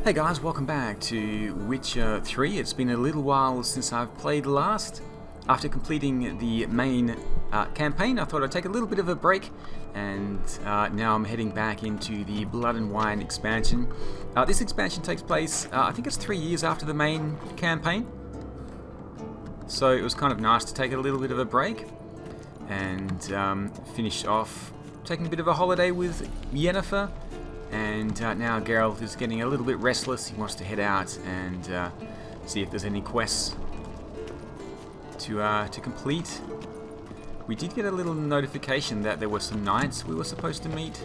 Hey guys, welcome back to Witcher 3. It's been a little while since I've played last. After completing the main campaign, I thought I'd take a little bit of a break, and now I'm heading back into the Blood and Wine expansion. This expansion takes place, I think it's 3 years after the main campaign. So it was kind of nice to take a little bit of a break and finish off taking a bit of a holiday with Yennefer. And now Geralt is getting a little bit restless. He wants to head out and see if there's any quests to complete. We did get a little notification that there were some knights we were supposed to meet.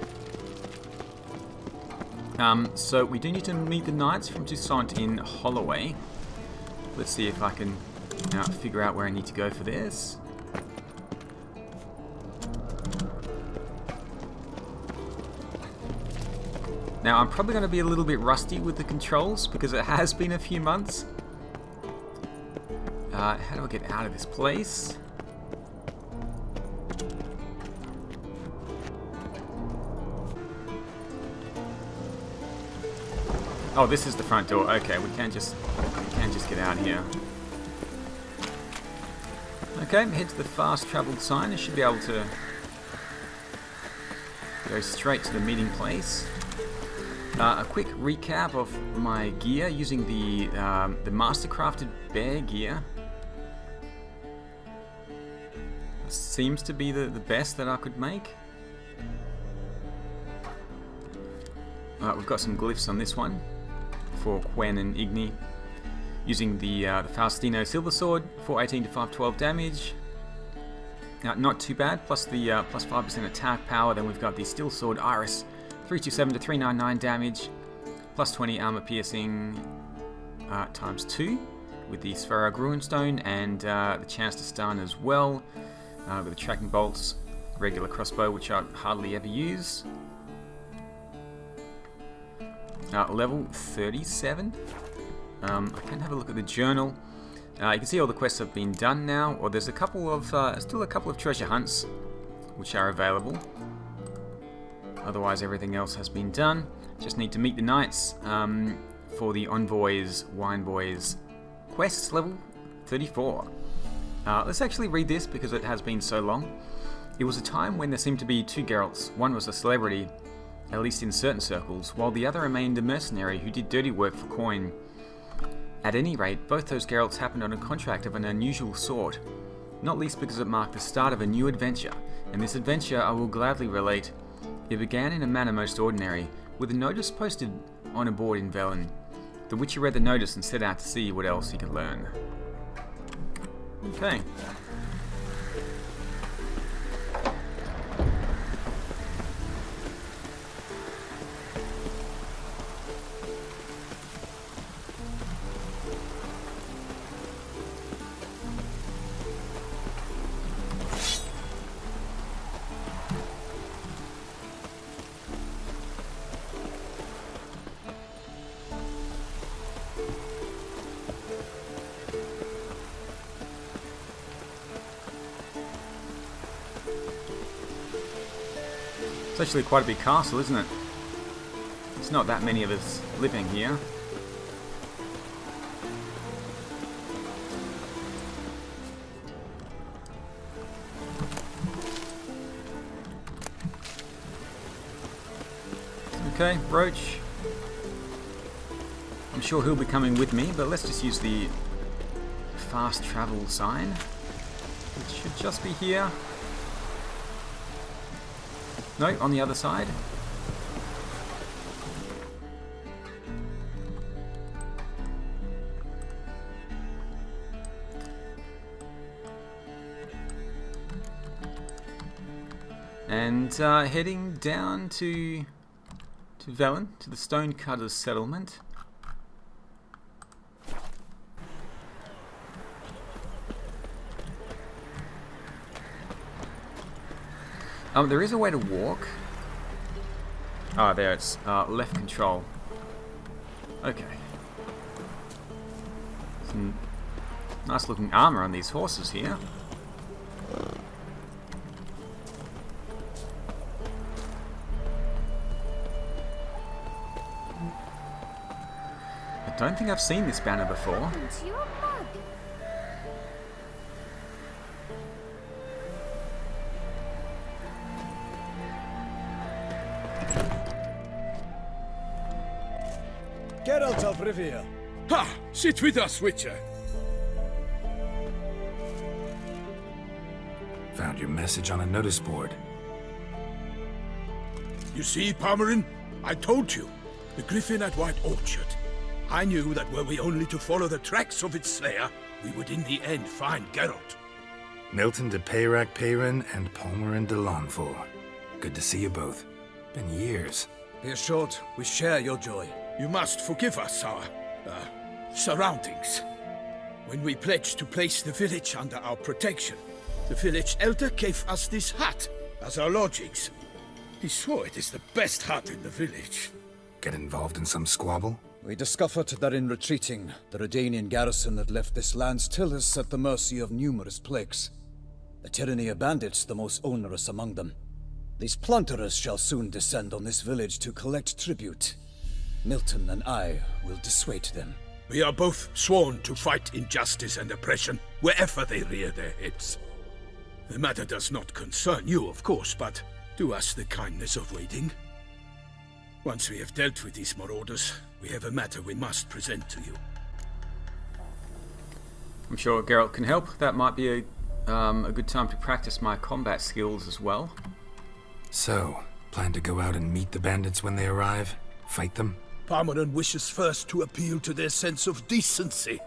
So we do need to meet the knights from Toussaint in Holloway. Let's see if I can figure out where I need to go for this. Now, I'm probably going to be a little bit rusty with the controls because it has been a few months. How do I get out of this place? Oh, this is the front door. Okay, we can't just get out here. Okay, head to the fast travel sign. I should be able to go straight to the meeting place. A quick recap of my gear using the mastercrafted bear gear. Seems to be the best that I could make. We've got some glyphs on this one for Gwent and Igni. Using the Faustino Silver Sword, 418 to 512 damage. Not too bad, plus the plus 5% attack power. Then we've got the Steel Sword Iris, 327 to 399 damage, plus 20 armor piercing times 2 with the Sphera Gruenstone, and the chance to stun as well with the tracking bolts, regular crossbow, which I hardly ever use. Level 37. I can have a look at the journal. You can see all the quests have been done now, or there's a couple of still a couple of treasure hunts which are available. Otherwise, everything else has been done. Just need to meet the knights for the Envoys, Wine Boys quest, level 34. Let's actually read this because it has been so long. It was a time when there seemed to be two Geralts. One was a celebrity, at least in certain circles, while the other remained a mercenary who did dirty work for coin. At any rate, both those Geralts happened on a contract of an unusual sort, not least because it marked the start of a new adventure, and this adventure I will gladly relate. It began in a manner most ordinary, with a notice posted on a board in Velen. The Witcher read the notice and set out to see what else he could learn. Okay. It's actually quite a big castle, isn't it? There's not that many of us living here. Okay, Roach. I'm sure he'll be coming with me, but let's just use the fast travel sign, which should just be here. No, on the other side. And heading down to Velen, to the Stonecutters settlement. There is a way to walk. Oh, there, it's left control. Okay. Some nice looking armor on these horses here. I don't think I've seen this banner before. Into your mug. Geralt of Rivia. Ha! Sit with us, Witcher. Found your message on a notice board. You see, Palmerin? I told you. The griffin at White Orchard. I knew that were we only to follow the tracks of its slayer, we would in the end find Geralt. Milton de Peyrac Peyrin and Palmerin de Lanfort. Good to see you both. Been years. Be assured, we share your joy. You must forgive us our, surroundings. When we pledged to place the village under our protection, the village elder gave us this hut as our lodgings. He swore it is the best hut in the village. Get involved in some squabble? We discovered that in retreating, the Redanian garrison that left this land still is at the mercy of numerous plagues. The tyranny of bandits the most onerous among them. These plunderers shall soon descend on this village to collect tribute. Milton and I will dissuade them. We are both sworn to fight injustice and oppression wherever they rear their heads. The matter does not concern you, of course, but do us the kindness of waiting. Once we have dealt with these marauders, we have a matter we must present to you. I'm sure Geralt can help. That might be a good time to practice my combat skills as well. So, plan to go out and meet the bandits when they arrive? Fight them? Palmerin wishes first to appeal to their sense of decency.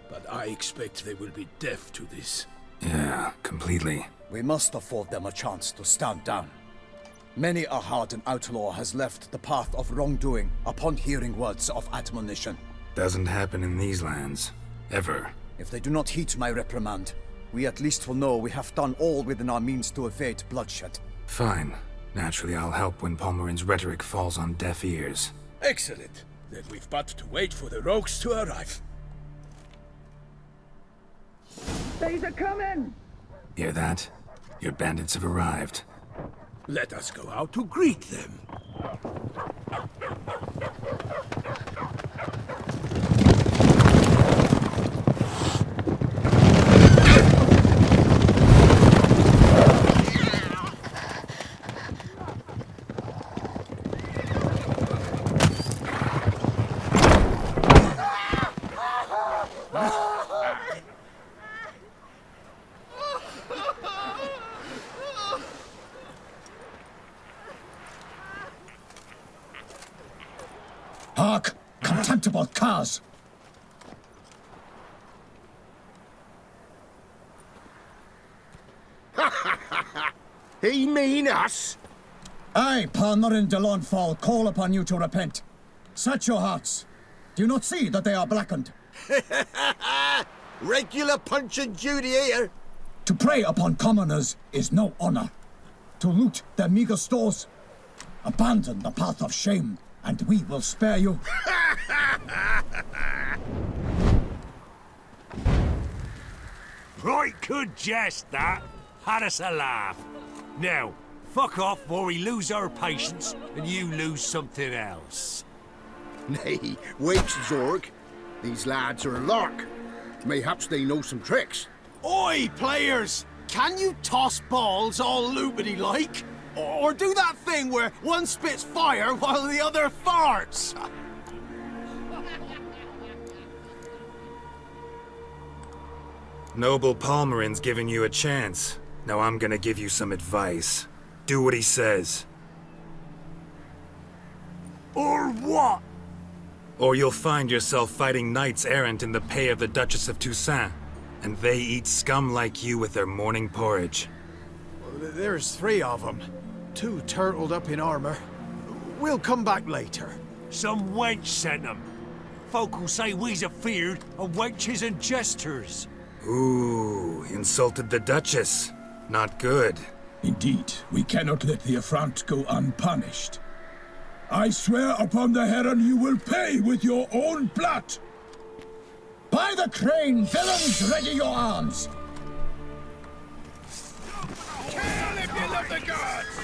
But I expect they will be deaf to this. Yeah, completely. We must afford them a chance to stand down. Many a hardened outlaw has left the path of wrongdoing upon hearing words of admonition. Doesn't happen in these lands. Ever. If they do not heed my reprimand, we at least will know we have done all within our means to evade bloodshed. Fine. Naturally, I'll help when Palmerin's rhetoric falls on deaf ears. Excellent. Then we've but to wait for the rogues to arrive. They's a coming! Hear that? Your bandits have arrived. Let us go out to greet them. Hark! Contemptible curs! He mean us? I, Palmerin de Lanfort, call upon you to repent. Set your hearts. Do you not see that they are blackened? Regular punch and Judy here. To prey upon commoners is no honor. To loot their meager stores, abandon the path of shame, and we will spare you. Right good jest, that. Had us a laugh. Now, fuck off before we lose our patience and you lose something else. Nay, wait, Zorg. These lads are a lark. Mayhaps they know some tricks. Oi, players! Can you toss balls all loopity like? Or do that thing where one spits fire while the other farts? Noble Palmerin's giving you a chance. Now I'm gonna give you some advice. Do what he says. Or what? Or you'll find yourself fighting knights errant in the pay of the Duchess of Toussaint. And they eat scum like you with their morning porridge. There's 3 of them. 2 turtled up in armor. We'll come back later. Some wench sent them. Folk will say we's afeard of wenches and jesters. Ooh, insulted the Duchess. Not good. Indeed, we cannot let the affront go unpunished. I swear upon the Heron you will pay with your own blood. By the crane, villains, ready your arms! Kill if you love the gods!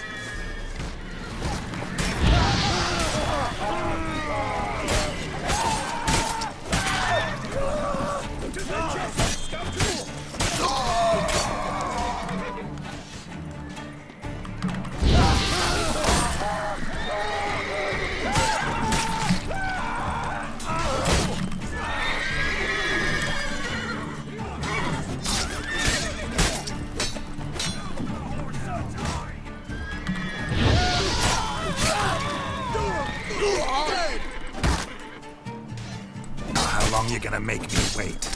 long you gonna make me wait?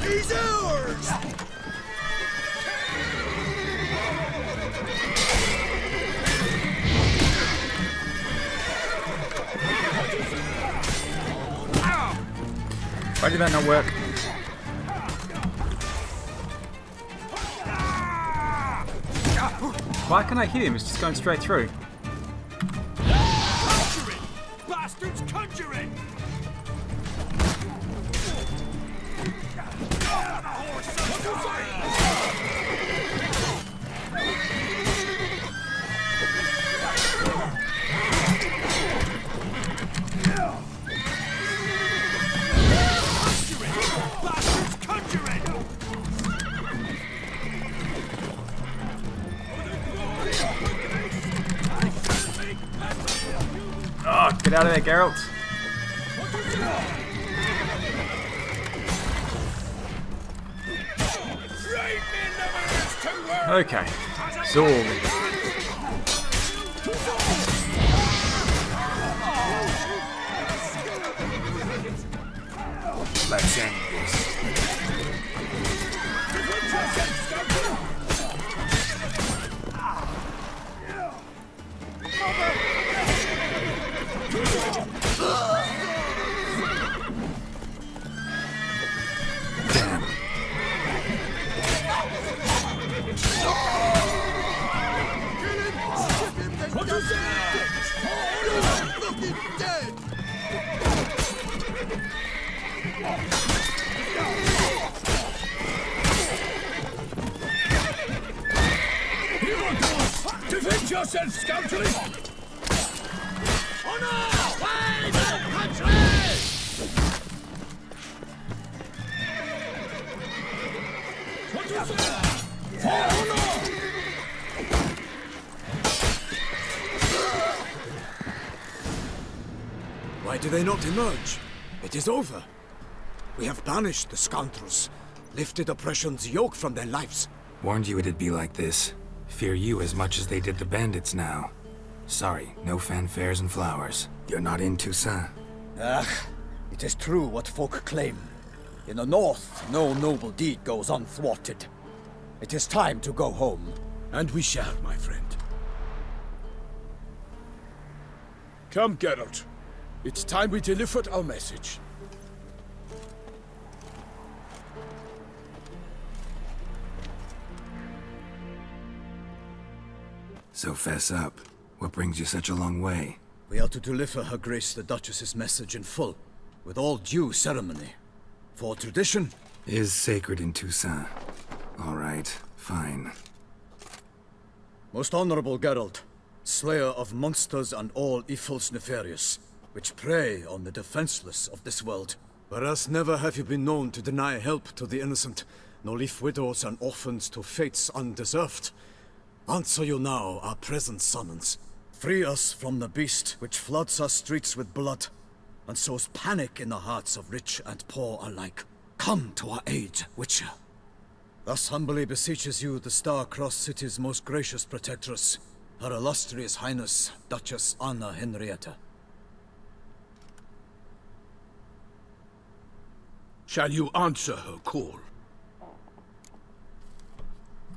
He's ours! Why did that not work? Why can't I hit him? It's just going straight through. Conjuring! Bastards conjuring! Bastards conjuring! Oh, get out of there, Geralt. Okay. Zorg. Let's end this. Damn. Defend yourself, scoundrel! Honor! Wave the country! For honor! Why do they not emerge? It is over. We have banished the scoundrels, lifted oppression's yoke from their lives. Warned you it'd be like this. Fear you as much as they did the bandits now. Sorry, no fanfares and flowers. You're not in Toussaint. It is true what folk claim. In the north, no noble deed goes unthwarted. It is time to go home. And we shall, my friend. Come, Geralt. It's time we delivered our message. So fess up. What brings you such a long way? We are to deliver Her Grace the Duchess's message in full, with all due ceremony. For tradition, Is sacred in Toussaint. All right, fine. most honorable Geralt, slayer of monsters and all evils nefarious, which prey on the defenseless of this world. Whereas never have you been known to deny help to the innocent, nor leave widows and orphans to fates undeserved. Answer you now our present summons. Free us from the beast which floods our streets with blood, and sows panic in the hearts of rich and poor alike. Come to our aid, Witcher. Thus humbly beseeches you the Star-Crossed City's most gracious protectress, Her Illustrious Highness, Duchess Anna Henreitta. Shall you answer her call?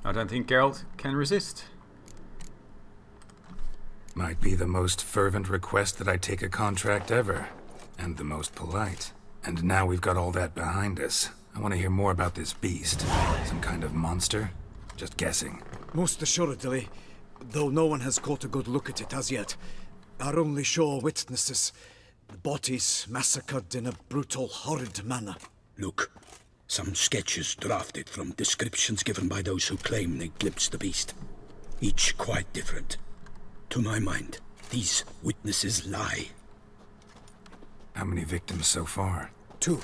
I don't think Geralt can resist. Might be the most fervent request that I take a contract ever. And the most polite. And now we've got all that behind us. I want to hear more about this beast. Some kind of monster? Just guessing. Most assuredly, though no one has caught a good look at it as yet. Our only sure witnesses, the bodies massacred in a brutal, horrid manner. Look, some sketches drafted from descriptions given by those who claim they glimpsed the beast. Each quite different. To my mind, these witnesses lie. How many victims so far? 2.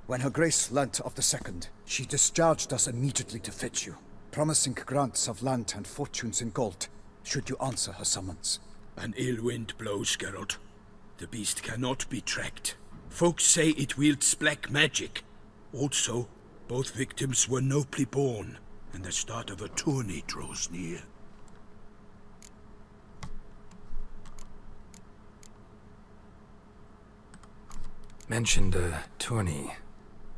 When Her Grace learnt of the second, she discharged us immediately to fetch you. promising grants of land and fortunes in gold, should you answer her summons. An ill wind blows, Geralt. The beast cannot be tracked. Folks say it wields black magic. Also, both victims were nobly born, and the start of a tourney draws near. Mentioned a tourney.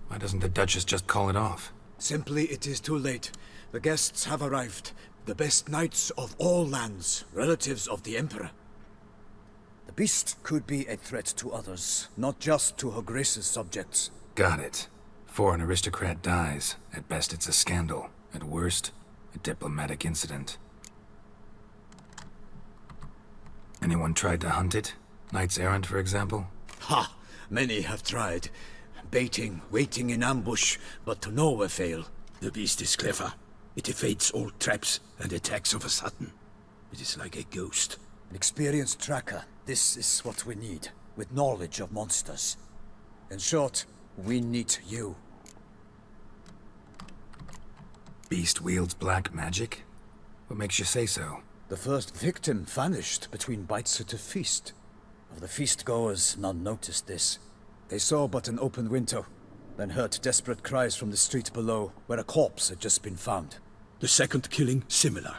Why doesn't the Duchess just call it off? Simply, it is too late. The guests have arrived. The best knights of all lands, relatives of the Emperor. The beast could be a threat to others, not just to her grace's subjects. Got it. Before an aristocrat dies, at best it's a scandal. At worst, a diplomatic incident. Anyone tried to hunt it? Knights errant, for example? Ha! Many have tried. Baiting, waiting in ambush, but to no avail. The beast is clever. It evades all traps and attacks of a sudden. It is like a ghost. An experienced tracker. This is what we need, with knowledge of monsters. In short, we need you. Beast wields black magic? What makes you say so? The first victim vanished between bites at a feast. Of the feast-goers, none noticed this. They saw but an open window, then heard desperate cries from the street below, where a corpse had just been found. The second killing, similar.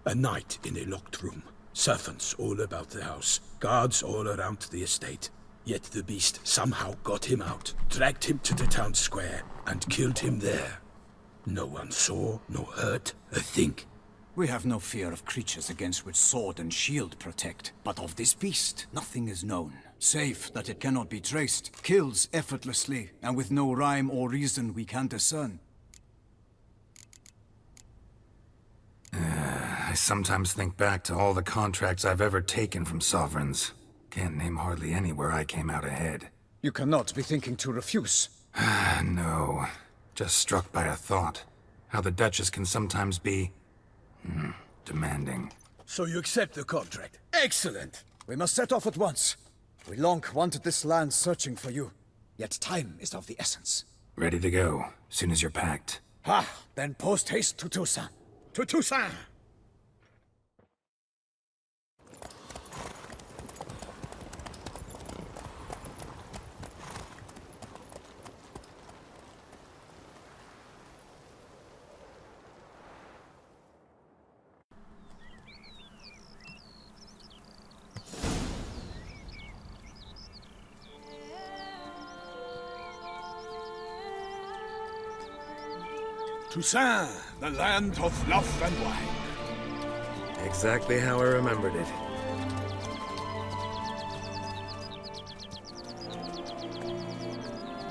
A night in a locked room. Servants all about the house. Guards all around the estate. Yet the beast somehow got him out, dragged him to the town square, and killed him there. No one saw, nor heard a thing. We have no fear of creatures against which sword and shield protect. But of this beast, nothing is known. Save that it cannot be traced, kills effortlessly, and with no rhyme or reason we can discern. I sometimes think back to all the contracts I've ever taken from sovereigns. Can't name hardly any where I came out ahead. You cannot be thinking to refuse. No. Just struck by a thought. How the Duchess can sometimes be... demanding. So you accept the contract. Excellent! We must set off at once. We long wanted this land searching for you. Yet time is of the essence. Ready to go, soon as you're packed. Then post haste to Toussaint. To Toussaint! Toussaint, the land of love and wine. Exactly how I remembered it.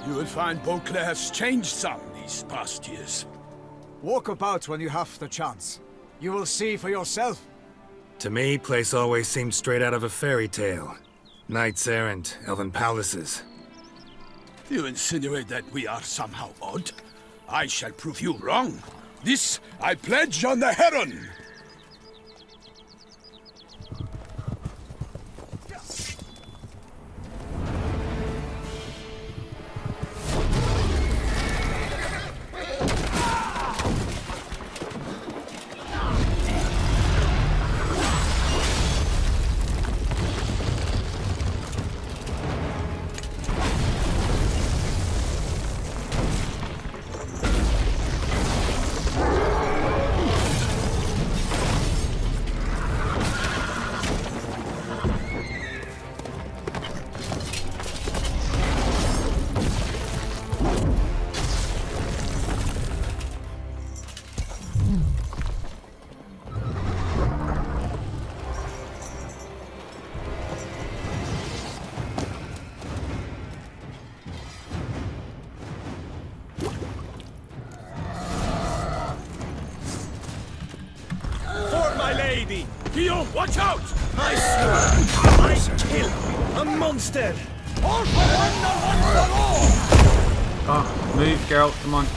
You will find Beauclair's changed some these past years. Walk about when you have the chance. You will see for yourself. To me, place always seemed straight out of a fairy tale. Knights errant, elven palaces. You insinuate that we are somehow odd? I shall prove you wrong. This I pledge on the Heron! Guillaume, watch out! I swear, I kill a monster! All for one, and one for all! Oh, move, Geralt, come on.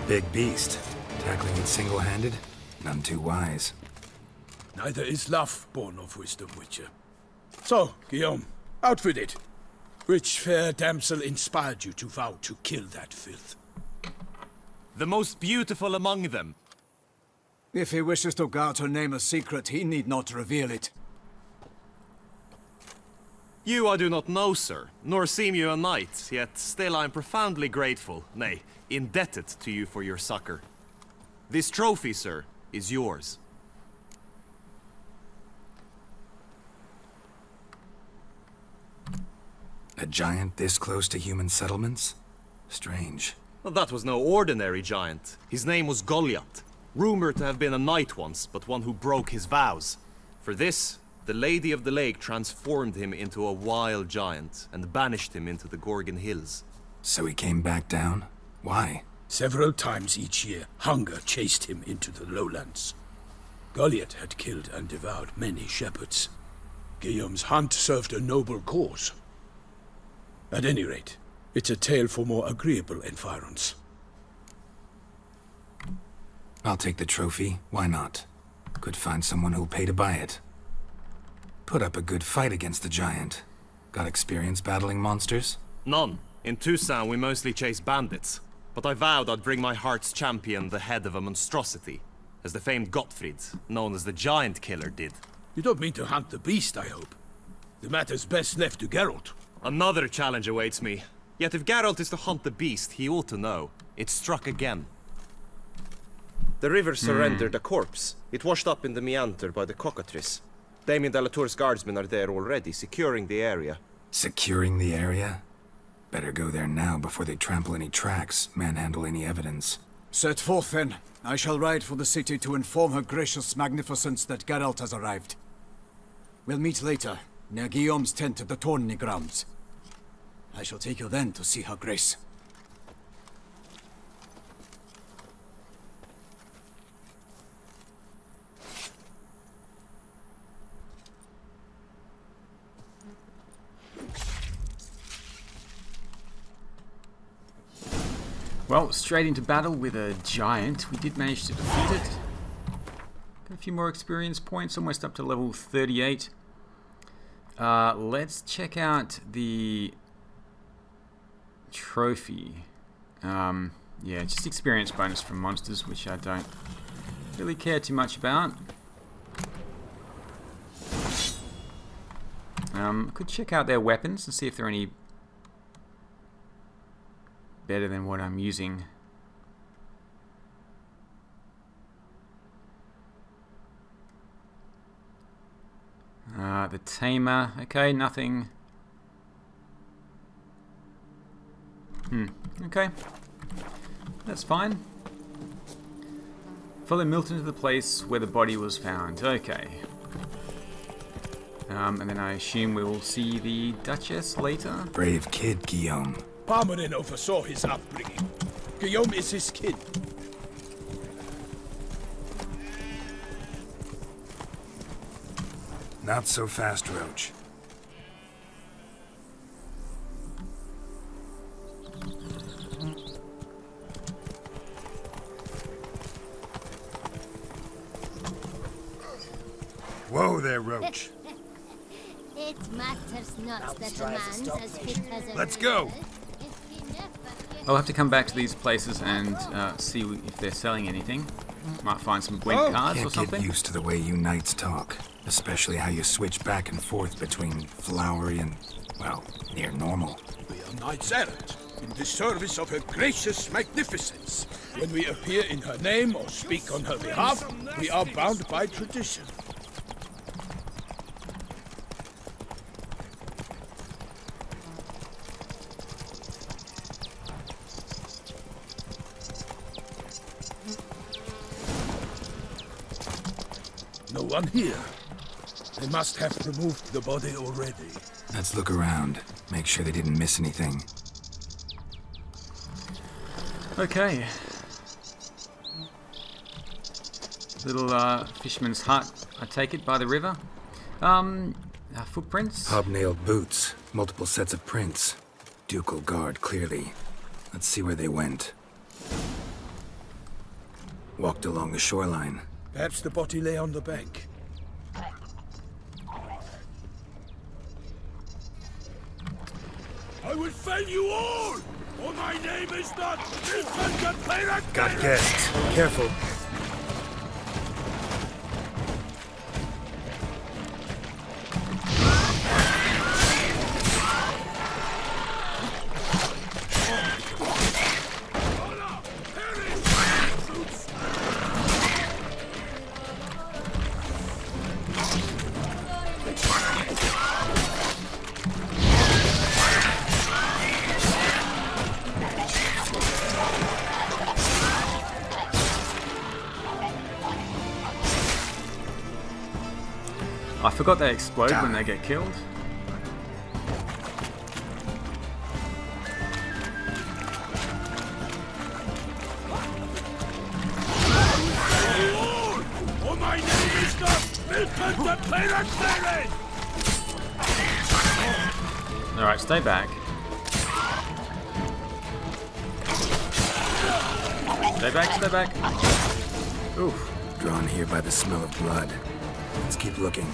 big beast. Tackling it single-handed? None too wise. Neither is love born of wisdom, Witcher. So, Guillaume, out with it. Which fair damsel inspired you to vow to kill that filth? The most beautiful among them. If he wishes to guard her name a secret, he need not reveal it. You I do not know, sir, nor seem you a knight, yet still I am profoundly grateful, nay, indebted to you for your succor. This trophy, sir, is yours. A giant this close to human settlements? Strange. Well, that was no ordinary giant. His name was Goliath, rumored to have been a knight once, but one who broke his vows. For this, the Lady of the Lake transformed him into a wild giant and banished him into the Gorgon Hills. So he came back down? Why? Several times each year, hunger chased him into the lowlands. Goliath had killed and devoured many shepherds. Guillaume's hunt served a noble cause. At any rate, it's a tale for more agreeable environs. I'll take the trophy. Why not? Could find someone who'll pay to buy it. Put up a good fight against the giant. Got experience battling monsters? None. In Toussaint we mostly chase bandits. But I vowed I'd bring my heart's champion the head of a monstrosity, as the famed Gottfried, known as the Giant Killer, did. You don't mean to hunt the beast, I hope. The matter's best left to Geralt. Another challenge awaits me. Yet if Geralt is to hunt the beast, he ought to know. It struck again. The river surrendered a corpse. It washed up in the meander by the cockatrice. Damien de la Tour's guardsmen are there already, securing the area. Securing the area? Better go there now before they trample any tracks, manhandle any evidence. Set forth then. I shall ride for the city to inform her gracious magnificence that Geralt has arrived. We'll meet later, near Guillaume's tent at the Tourney grounds. I shall take you then to see her grace. Well, straight into battle with a giant. We did manage to defeat it. Got a few more experience points, almost up to level 38. Let's check out the trophy. Yeah, just experience bonus from monsters, which I don't really care too much about. Could check out their weapons and see if they're any better than what I'm using. The Tamer, okay, nothing. Okay. That's fine. Follow Milton to the place where the body was found. Okay. And then I assume we will see the Duchess later. Brave kid, Guillaume. Parmanin oversaw his upbringing. Guillaume is his kin. Not so fast, Roach. Whoa there, Roach. It matters not that a man's as fit as a Let's go. I'll have to come back to these places and see if they're selling anything. Might find some Gwent cards or Can't something. get used to the way you knights talk. Especially how you switch back and forth between flowery and, well, near normal. We are knights errant, in the service of her gracious magnificence. When we appear in her name or speak on her behalf, we are bound by tradition. No one here. They must have removed the body already. Let's look around. Make sure they didn't miss anything. Okay. Little fisherman's hut, I take it, by the river. Footprints. Hobnailed boots. Multiple sets of prints. Ducal guard, clearly. Let's see where they went. Walked along the shoreline. Perhaps the body lay on the bank. I will fell you all! For my name is not Infantry! Got guests. Careful. I forgot they explode when they get killed. For my name is not Infantry! Alright, stay back. Stay back, stay back. Oof. Drawn here by the smell of blood. Let's keep looking.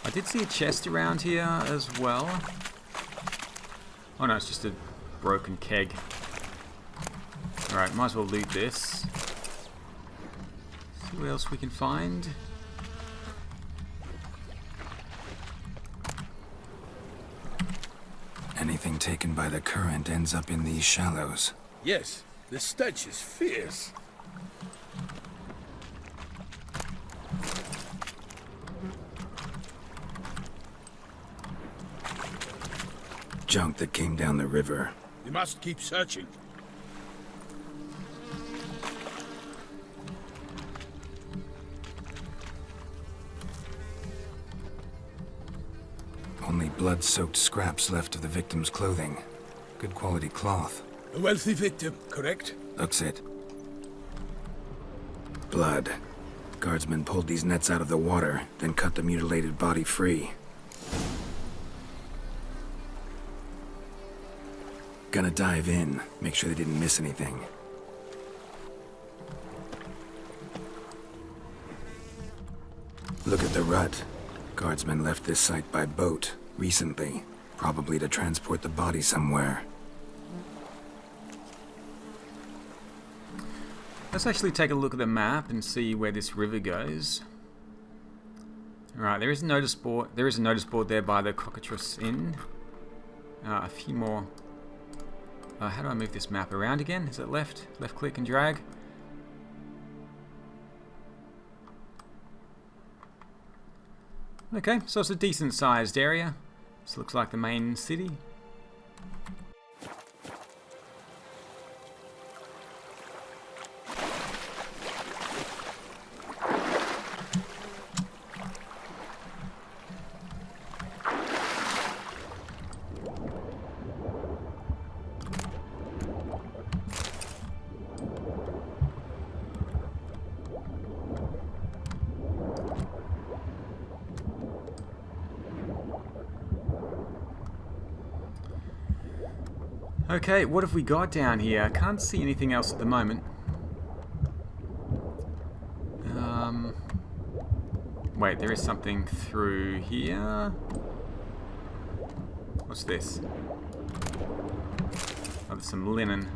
I did see a chest around here as well. Oh no, it's just a broken keg. Alright, might as well loot this. See what else we can find. Anything taken by the current ends up in these shallows. Yes, the stench is fierce. Junk that came down the river. We must keep searching. Only blood-soaked scraps left of the victim's clothing. Good quality cloth. A wealthy victim, correct? Looks it. Blood. Guardsmen pulled these nets out of the water, then cut the mutilated body free. Gonna dive in, make sure they didn't miss anything. Look at the rut. Guardsmen left this site by boat, recently. Probably to transport the body somewhere. Let's actually take a look at the map and see where this river goes. Alright, there is a notice board. There is a notice board there by the Cockatrice Inn. A few more. How do I move this map around again? Is it left? Left click and drag? Okay, so it's a decent sized area. This looks like the main city. Okay, what have we got down here? I can't see anything else at the moment. Wait, there is something through here. What's this? Oh, there's some linen.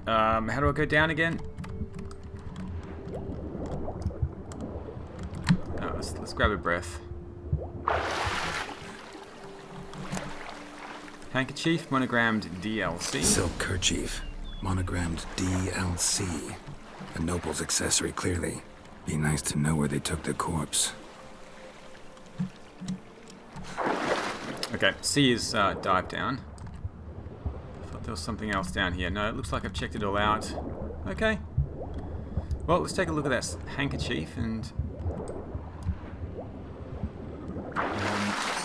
How do I go down again? Oh, let's grab a breath. Handkerchief, monogrammed DLC. Silk kerchief, monogrammed DLC. A noble's accessory, clearly. Be nice to know where they took the corpse. Okay, C is dive down. I thought there was something else down here. No, it looks like I've checked it all out. Okay. Well, let's take a look at that handkerchief and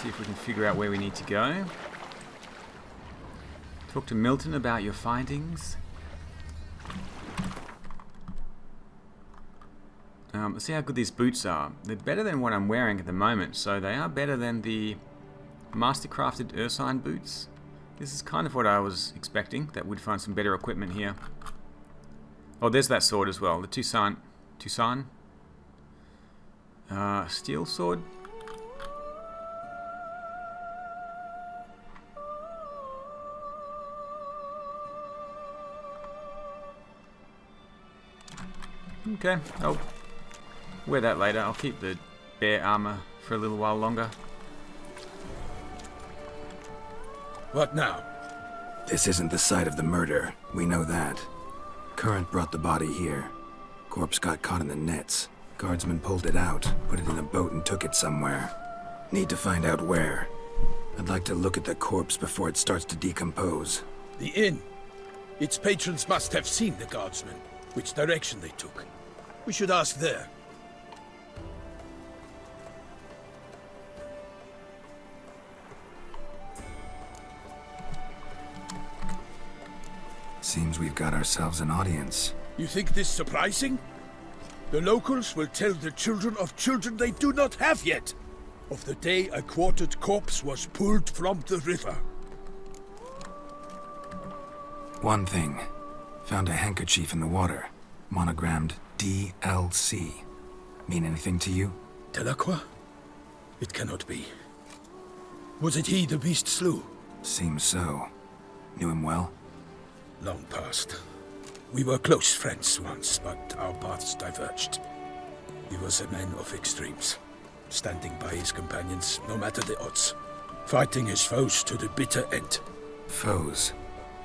see if we can figure out where we need to go. Talk to Milton about your findings. Let's see how good these boots are. They're better than what I'm wearing at the moment, so they are better than the Mastercrafted Ursine boots. This is kind of what I was expecting, that we'd find some better equipment here. Oh, there's that sword as well, the Toussaint. Steel sword. Okay, I'll wear that later. I'll keep the bear armor for a little while longer. What now? This isn't the site of the murder. We know that. Current brought the body here. Corpse got caught in the nets. Guardsmen pulled it out, put it in a boat and took it somewhere. Need to find out where. I'd like to look at the corpse before it starts to decompose. The inn. Its patrons must have seen the guardsmen. Which direction they took. We should ask there. Seems we've got ourselves an audience. You think this surprising? The locals will tell the children of children they do not have yet, of the day a quartered corpse was pulled from the river. One thing. Found a handkerchief in the water. Monogrammed DLC. Mean anything to you? Delacroix? It cannot be. Was it he the beast slew? Seems so. Knew him well? Long past. We were close friends once, but our paths diverged. He was a man of extremes, standing by his companions no matter the odds, fighting his foes to the bitter end. Foes?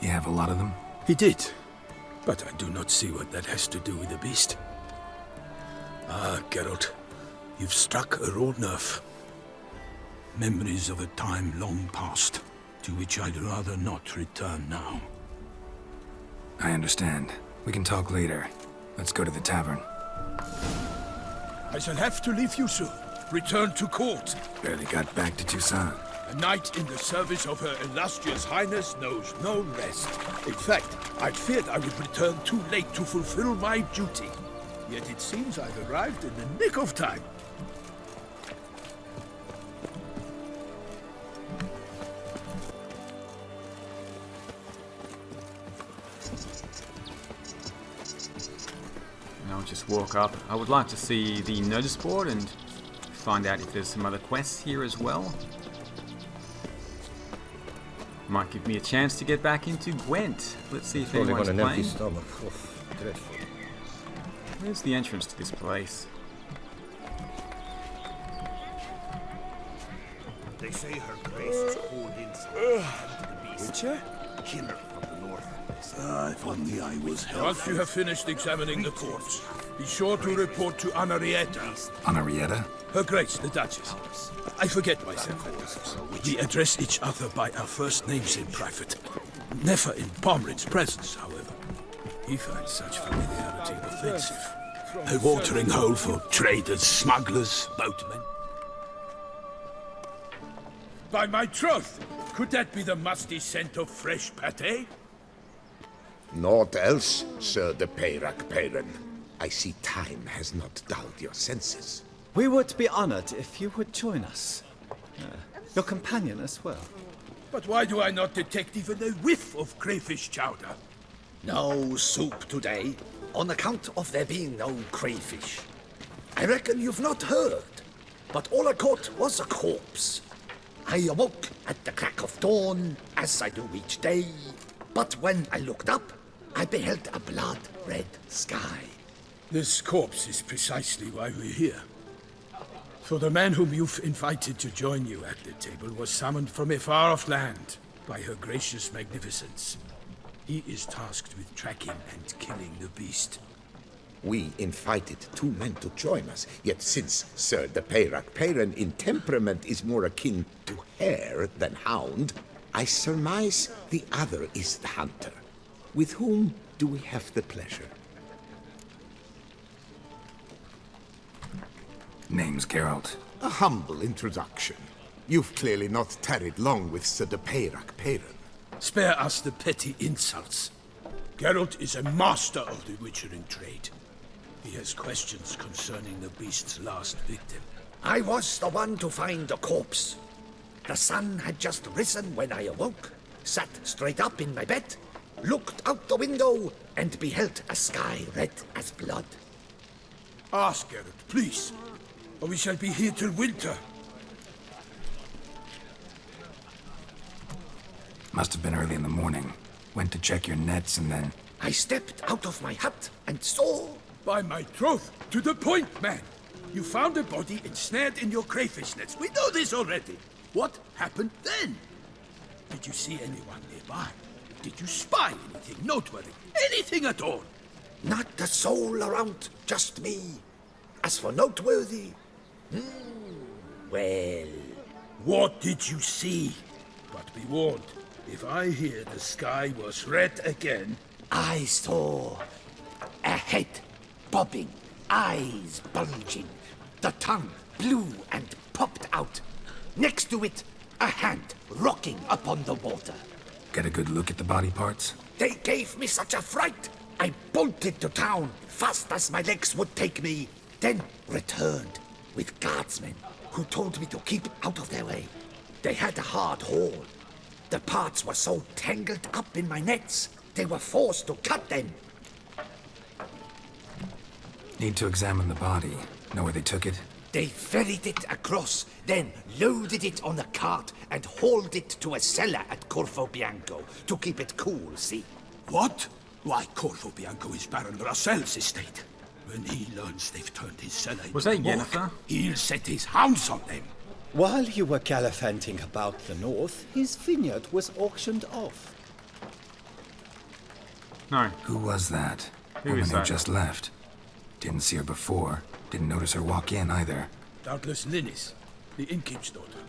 You have a lot of them? He did, but I do not see what that has to do with the beast. Ah, Geralt, you've struck a raw nerve. Memories of a time long past, to which I'd rather not return now. I understand. We can talk later. Let's go to the tavern. I shall have to leave you soon. Return to court. Barely got back to Toussaint. A knight in the service of Her Illustrious Highness knows no rest. In fact, I feared I would return too late to fulfill my duty. Yet it seems I've arrived in the nick of time. I'll just walk up. I would like to see the notice board and find out if there's some other quests here as well. Might give me a chance to get back into Gwent. Let's see if anyone's playing. Where's the entrance to this place? They say her grace is called in Witcher? killer from the north. If only I was Once you have finished examining the corpse, be sure to report to Henreitta. Henreitta? Her Grace, the Duchess. I forget myself at times. We address each other by our first names in private. Never in Pomrin's presence, however. He finds such familiarity offensive. A watering hole for traders, smugglers, boatmen. By my troth, could that be the musty scent of fresh pâté? Naught else, Sir de Peyrac-Peyran. I see time has not dulled your senses. We would be honored if you would join us. Your companion as well. But why do I not detect even a whiff of crayfish chowder? No soup today, on account of there being no crayfish. I reckon you've not heard, but all I caught was a corpse. I awoke at the crack of dawn, as I do each day, but when I looked up, I beheld a blood-red sky. This corpse is precisely why we're here. For the man whom you've invited to join you at the table was summoned from a far-off land by her gracious magnificence. He is tasked with tracking and killing the beast. We invited two men to join us, yet since Sir de Peyrac-Peyran in temperament is more akin to hare than hound, I surmise the other is the hunter. With whom do we have the pleasure? Name's Geralt. A humble introduction. You've clearly not tarried long with Sir de Peyrac-Peyran. Spare us the petty insults. Geralt is a master of the witchering trade. He has questions concerning the beast's last victim. I was the one to find the corpse. The sun had just risen when I awoke, sat straight up in my bed, looked out the window, and beheld a sky red as blood. Ask, Geralt, please, or we shall be here till winter. Must have been early in the morning. Went to check your nets and then... I stepped out of my hut and saw... By my troth, to the point, man. You found a body ensnared in your crayfish nets. We know this already. What happened then? Did you see anyone nearby? Did you spy anything noteworthy? Anything at all? Not a soul around, just me. As for noteworthy... well... What did you see? But be warned, if I hear the sky was red again... I saw a head bobbing, eyes bulging, the tongue blew and popped out. Next to it, a hand rocking upon the water. Get a good look at the body parts? They gave me such a fright. I bolted to town, fast as my legs would take me, then returned with guardsmen who told me to keep out of their way. They had a hard haul. The parts were so tangled up in my nets, they were forced to cut them. Need to examine the body. Know where they took it? They ferried it across, then loaded it on a cart and hauled it to a cellar at Corvo Bianco to keep it cool, see? What? Why, Corvo Bianco is Baron Rossel's estate. When he learns they've turned his cellar into Was that a morgue, Yennefer? he'll set his hounds on them. While you were gallivanting about the north, his vineyard was auctioned off. No. Who was that? Who Woman is who that? just left. Didn't see her before. Didn't notice her walk in either. Doubtless Linnis, the innkeep's daughter.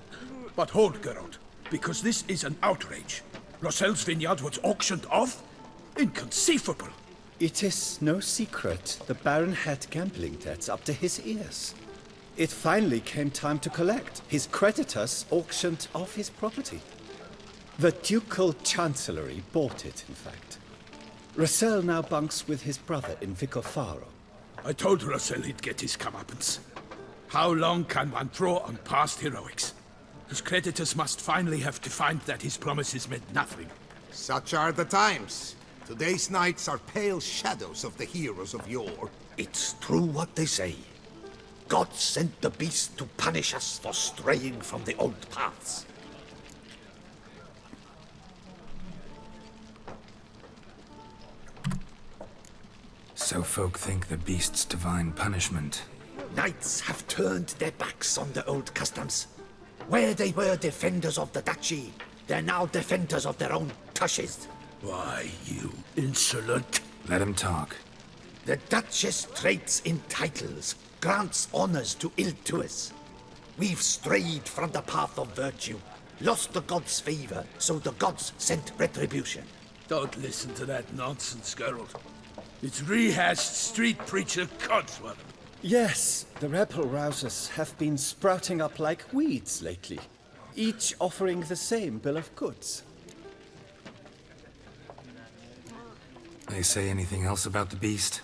But hold, Geralt, because this is an outrage. Rossel's vineyard was auctioned off? Inconceivable. It is no secret the Baron had gambling debts up to his ears. It finally came time to collect. His creditors auctioned off his property. The ducal chancellery bought it, in fact. Rossel now bunks with his brother in Vicofaro. I told Rossel he'd get his comeuppance. How long can one draw on past heroics? His creditors must finally have to find that his promises meant nothing. Such are the times. Today's knights are pale shadows of the heroes of yore. It's true what they say. God sent the beast to punish us for straying from the old paths. So folk think the beast's divine punishment. Knights have turned their backs on the old customs. Where they were defenders of the duchy, they're now defenders of their own tushes. Why, you insolent... Let him talk. The duchess trades in titles, grants honors to ill-doers. We've strayed from the path of virtue, lost the gods' favor, so the gods sent retribution. Don't listen to that nonsense, Geralt. It's rehashed street preacher codswallop. Yes, the rebel rousers have been sprouting up like weeds lately, each offering the same bill of goods. They say anything else about the beast?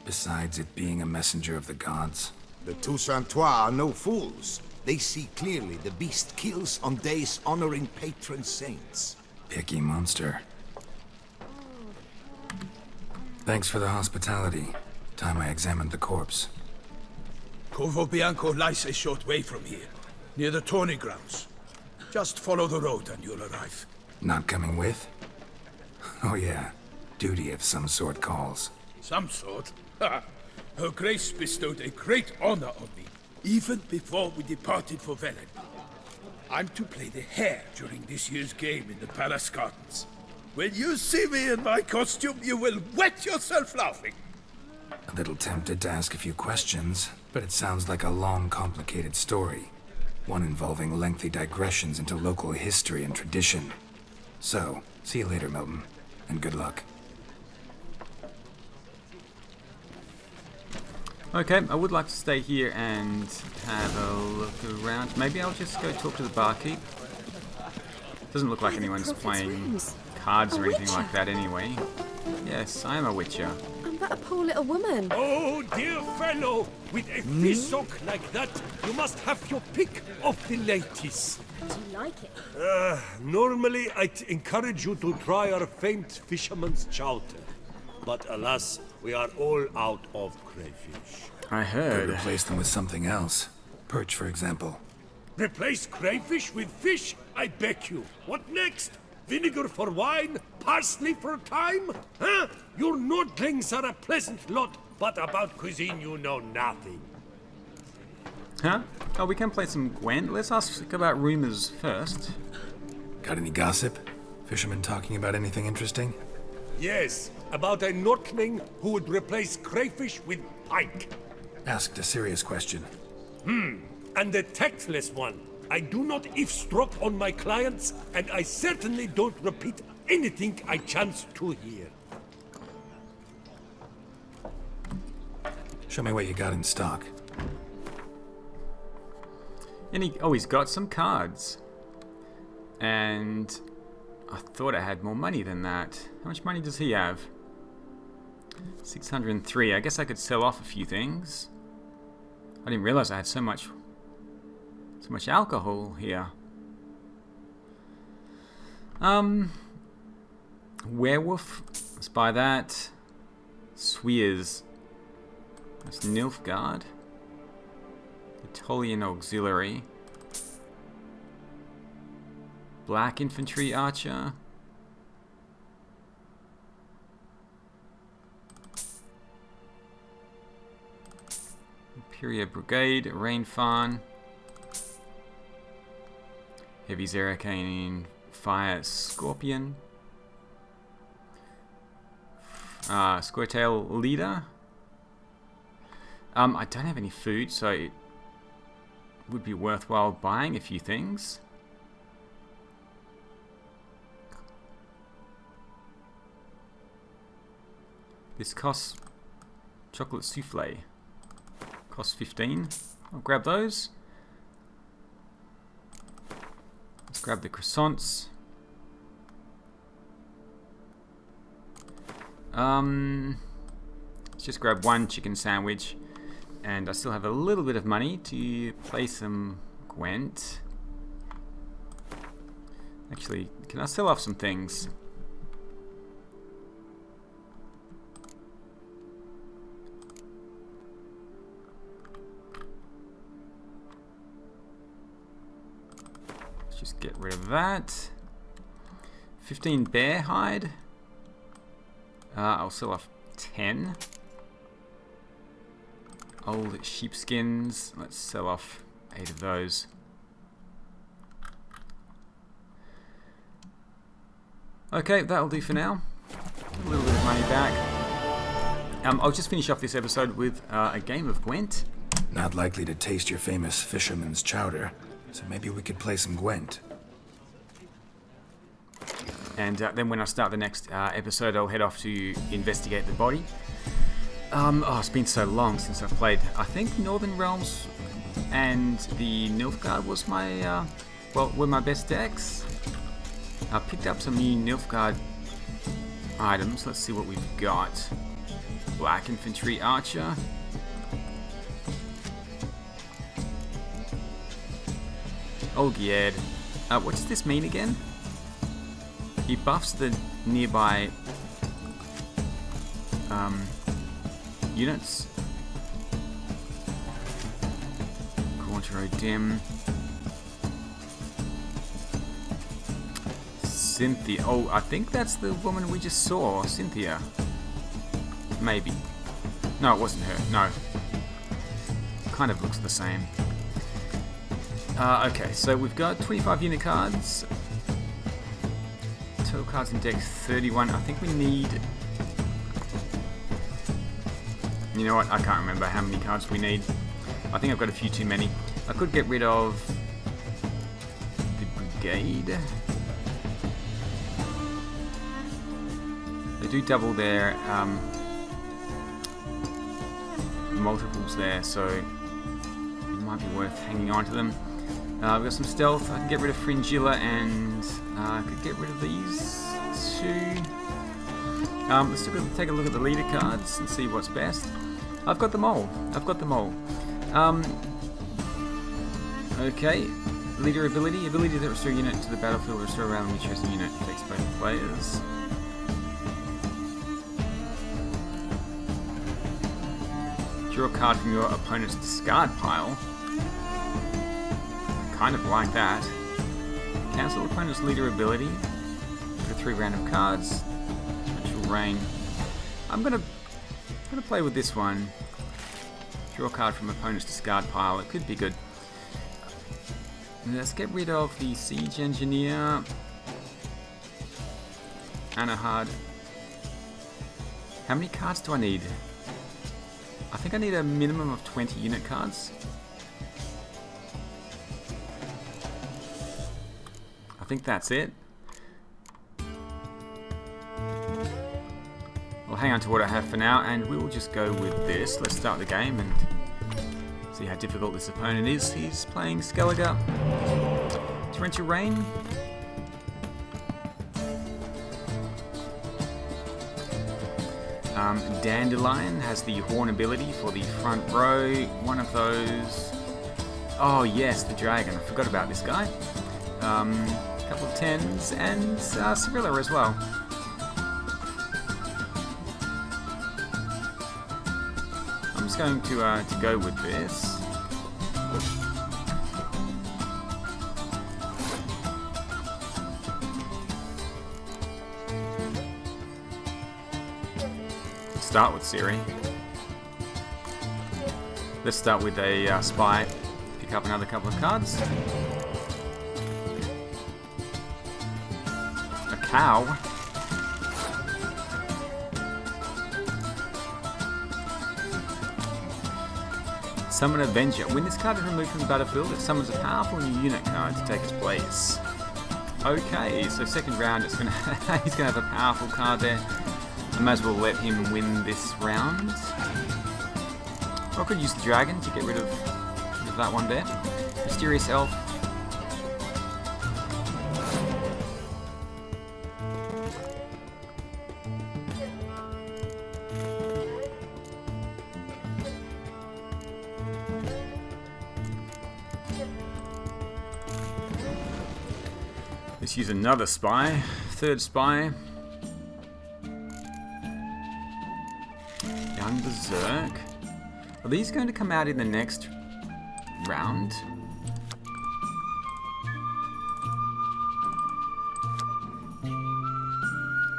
Besides it being a messenger of the gods? The Toussaint are no fools. They see clearly the beast kills on days honoring patron saints. Picky monster. Thanks for the hospitality. Time I examined the corpse. Corvo Bianco lies a short way from here, near the tourney grounds. Just follow the road and you'll arrive. Not coming with? Oh yeah. Duty of some sort calls. Some sort? Ha! Her Grace bestowed a great honor on me, even before we departed for Velen. I'm to play the hare during this year's game in the palace gardens. When you see me in my costume, you will wet yourself laughing. A little tempted to ask a few questions, but it sounds like a long, complicated story. One involving lengthy digressions into local history and tradition. So, see you later, Milton, and good luck. Okay, I would like to stay here and have a look around. Maybe I'll just go talk to the barkeep. Doesn't look like anyone's playing cards or anything like that anyway. Yes, I am a witcher. A Isn't that a poor little woman? Oh, dear fellow, with a fissock like that, you must have your pick of the ladies. Do you like it? Normally, I'd encourage you to try our famed fisherman's chowder. But alas, we are all out of crayfish. I Could heard. replace them with something else. Perch, for example. Replace crayfish with fish? I beg you. What next? Vinegar for wine? Parsley for thyme? Huh? Your Nordlings are a pleasant lot, but about cuisine you know nothing. Huh? Oh, we can play some Gwent. Let's ask about rumors first. Got any gossip? Fishermen talking about anything interesting? Yes, about a Nordling who would replace crayfish with pike. Asked a serious question. And a tactless one. I do not eavesdrop on my clients, and I certainly don't repeat anything I chance to hear. Show me what you got in stock. And he's got some cards. And I thought I had more money than that. How much money does he have? 603. I guess I could sell off a few things. I didn't realize I had so much alcohol here. Werewolf. Let's buy that. Swears. That's Nilfgaard. Italian Auxiliary. Black Infantry Archer. Imperia Brigade, Rainfarn. Heavy Zerrikane Fire Scorpion. Squirtail Leader. I don't have any food, so it would be worthwhile buying a few things. This costs chocolate souffle. Costs 15. I'll grab those. Let's grab the croissants. Let's just grab one chicken sandwich. And I still have a little bit of money to play some Gwent. Actually, can I sell off some things? Let's just get rid of that. 15 bear hide. I'll sell off 10. Old sheepskins. Let's sell off 8 of those. Okay, that'll do for now. A little bit of money back. I'll just finish off this episode with a game of Gwent. Not likely to taste your famous fisherman's chowder, so maybe we could play some Gwent. And then when I start the next episode, I'll head off to investigate the body. Oh, it's been so long since I've played. I think Northern Realms and the Nilfgaard was my, were my best decks. I picked up some new Nilfgaard items. Let's see what we've got. Black Infantry Archer. Olgierd. What does this mean again? He buffs the nearby units. Quartero Dim. Cynthia. Oh, I think that's the woman we just saw. Cynthia. Maybe. No, it wasn't her. No. Kind of looks the same. Okay, so we've got 25 unit cards. Total cards in deck 31. I think we need... You know what? I can't remember how many cards we need. I think I've got a few too many. I could get rid of the brigade. They do double their multiples there, so it might be worth hanging on to them. We've got some stealth. I can get rid of Fringilla, and I could get rid of these two. Let's take a look at the leader cards and see what's best. I've got them all. Okay. Leader ability. Ability to restore a unit to the battlefield, restore a random chosen unit. Takes both players. Draw a card from your opponent's discard pile. I kind of like that. Cancel opponent's leader ability. For 3 random cards. Torrential Rain. I'm gonna play with this one. Draw a card from opponent's discard pile. It could be good. Let's get rid of the Siege Engineer. Anahad. How many cards do I need? I think I need a minimum of 20 unit cards. I think that's it. I'll hang on to what I have for now, and we will just go with this. Let's start the game and see how difficult this opponent is. He's playing Skellige. Torrential Rain. Dandelion has the Horn ability for the front row. One of those. Oh yes, the dragon. I forgot about this guy. A couple of 10s and Cirilla as well. I'm just going to go with this. Start with Ciri. Let's start with a spy. Pick up another couple of cards. A cow. Summon Avenger. When this card is removed from the battlefield, it summons a powerful new unit card to take its place. Okay, so second round, it's gonna he's gonna have a powerful card there. I might as well let him win this round. Or I could use the dragon to get rid of that one there. Mysterious Elf. Let's use another spy. Third spy. Young Berserk. Are these going to come out in the next round?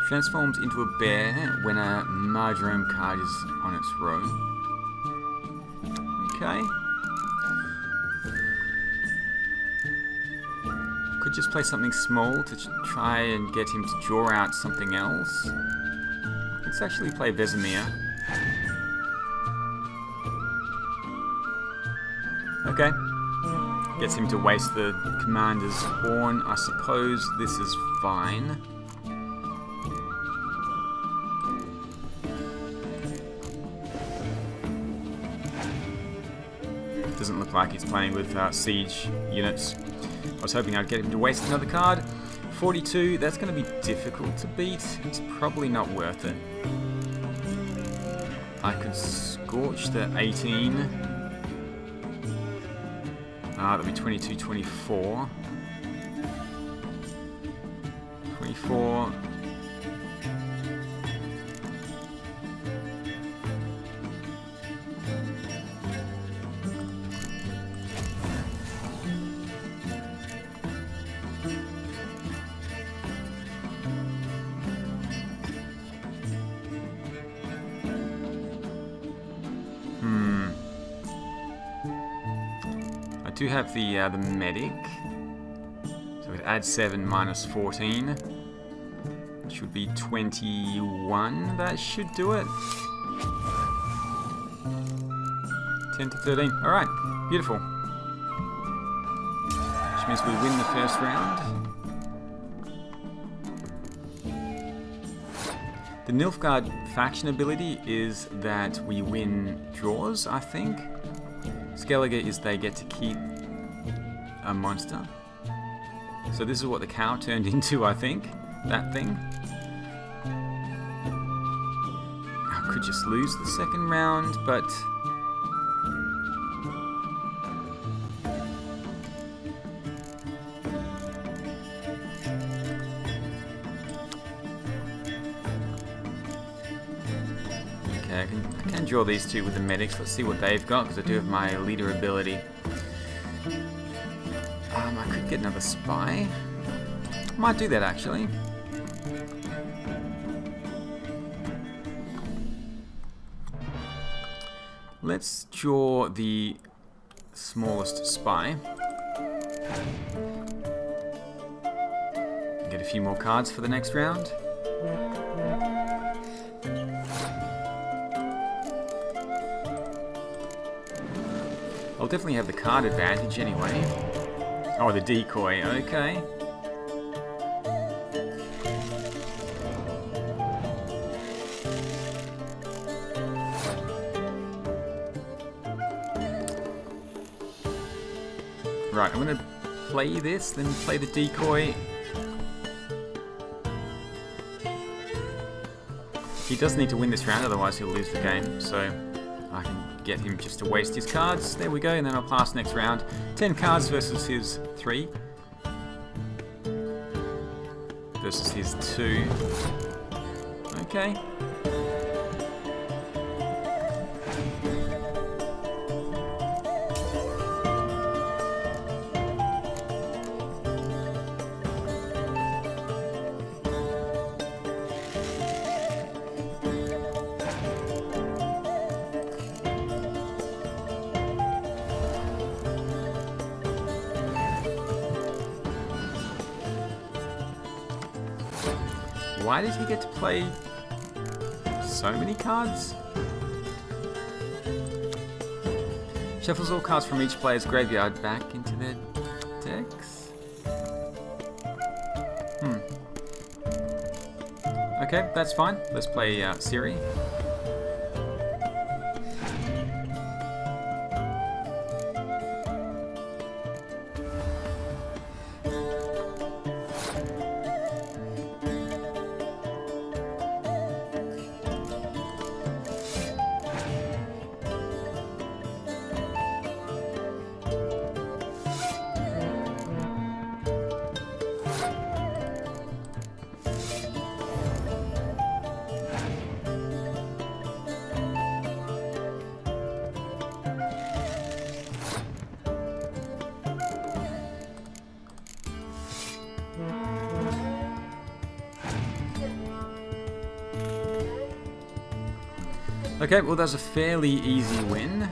Transforms into a bear when a Marjoram card is on its row. Okay. Could just play something small to try and get him to draw out something else. Let's actually play Vesemir. Okay. Gets him to waste the commander's horn. I suppose this is fine. Doesn't look like he's playing with siege units. I was hoping I'd get him to waste another card. 42, that's going to be difficult to beat. It's probably not worth it. I could scorch the 18. That'll be 22, 24. 24. I do have the medic, so it adds 7 minus 14, which would be 21. That should do it. 10 to 13. All right, beautiful. Which means we win the first round. The Nilfgaard faction ability is that we win draws, I think. Skellige is they get to keep a monster. So this is what the cow turned into, I think. That thing. could just lose the second round, but... Okay, I can draw these two with the medics. Let's see what they've got, because I do have my leader ability. I could get another spy. Might do that, actually. Let's draw the smallest spy. Get a few more cards for the next round. I'll definitely have the card advantage anyway. Oh, the decoy, okay. Right, I'm gonna play this, then play the decoy. He does need to win this round, otherwise he'll lose the game, so I can get him just to waste his cards. There we go, and then I'll pass next round. 10 cards versus his 3. Versus his 2. Okay. Why did he get to play so many cards? Shuffles all cards from each player's graveyard back into their decks? Okay, that's fine. Let's play Siri. Okay, well that's a fairly easy win.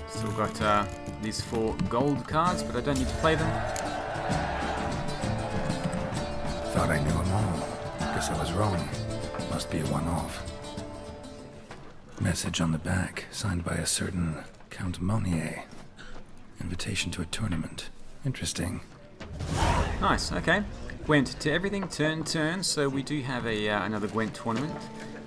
Still got these 4 gold cards, but I don't need to play them. Thought I knew them all. Guess I was wrong. Must be a one-off. Message on the back, signed by a certain Count Monnier. Invitation to a tournament. Interesting. Nice, okay. Gwent to everything, turn, so we do have a another Gwent tournament.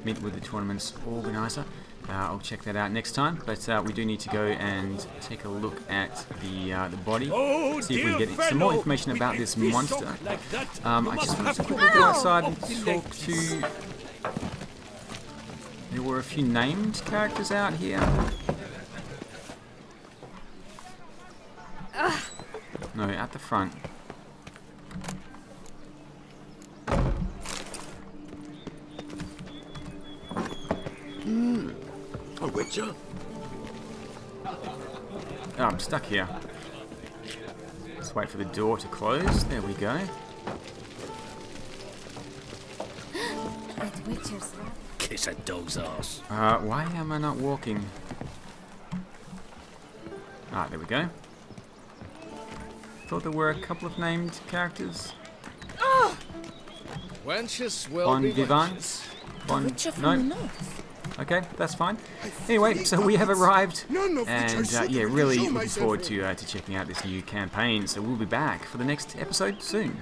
Meet with the tournament's organizer. I'll check that out next time, but we do need to go and take a look at the body, see if we can get some more information about this monster. I just want to quickly go outside and talk to... There were a few named characters out here. No, at the front. A witcher? Oh, I'm stuck here. Let's wait for the door to close. There we go. Kiss a dog's ass. Why am I not walking? Ah, there we go. Thought there were a couple of named characters. Wenches will Bon be vivant. wenches. No. Okay, that's fine. Anyway, so we have arrived, and yeah, really looking forward to checking out this new campaign. So we'll be back for the next episode soon.